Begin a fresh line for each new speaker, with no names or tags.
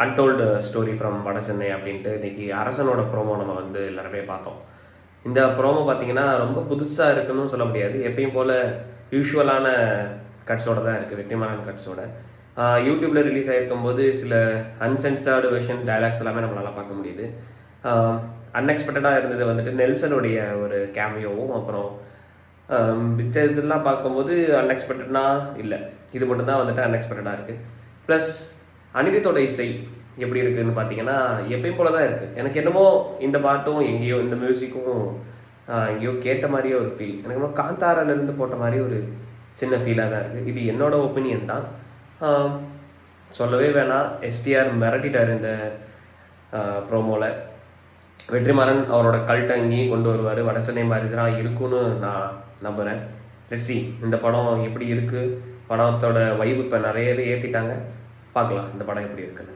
Untold story from வட சென்னை அப்படின்ட்டு இன்றைக்கி அரசனோட ப்ரோமோ நம்ம வந்து எல்லாருமே பார்த்தோம். இந்த ப்ரோமோ பார்த்தீங்கன்னா ரொம்ப புதுசாக இருக்குன்னு சொல்ல முடியாது. எப்பயும் போல் யூஷுவலான கட்ஸோட தான் இருக்குது, வெற்றிமாறன் கட்ஸோட. யூடியூப்பில் ரிலீஸ் ஆகிருக்கும்போது சில அன்சென்சார்டு வெர்ஷன் டைலாக்ஸ் எல்லாமே நம்மளால் பார்க்க முடியுது. அன்எக்ஸ்பெக்டடாக இருந்தது வந்துட்டு நெல்சனுடைய ஒரு கேமியோவும், அப்புறம் மிச்ச இதெல்லாம் பார்க்கும்போது அன்எக்ஸ்பெக்டட்னா இல்லை, இது மட்டும்தான் வந்துட்டு அன்எக்ஸ்பெக்டடாக இருக்குது. ப்ளஸ் அனிருத்தோட இசை எப்படி இருக்குதுன்னு பார்த்தீங்கன்னா எப்பயும் போல தான் இருக்குது. எனக்கு என்னமோ இந்த பாட்டும் எங்கேயோ, இந்த மியூசிக்கும் எங்கேயோ கேட்ட மாதிரியே ஒரு ஃபீல். எனக்கு என்னமோ காந்தாரிலிருந்து போட்ட மாதிரி ஒரு சின்ன ஃபீலாக தான் இருக்குது. இது என்னோட ஒப்பீனியன் தான். சொல்லவே வேணாம், எஸ்டிஆர் மிரட்டிட்டார் இந்த ப்ரோமோவில். வெற்றிமாறன் அவரோட கல்ட்டை இங்கேயும் கொண்டு வருவார், வடசென்னை மாதிரி தான் இருக்குன்னு நான் நம்புகிறேன். லெட்ஸ் சி இந்த படம் எப்படி இருக்குது. படத்தோட வைப் இப்போ நிறையவே ஏற்றிட்டாங்க. பார்க்கலாம் இந்த படம் எப்படி இருக்குன்னு.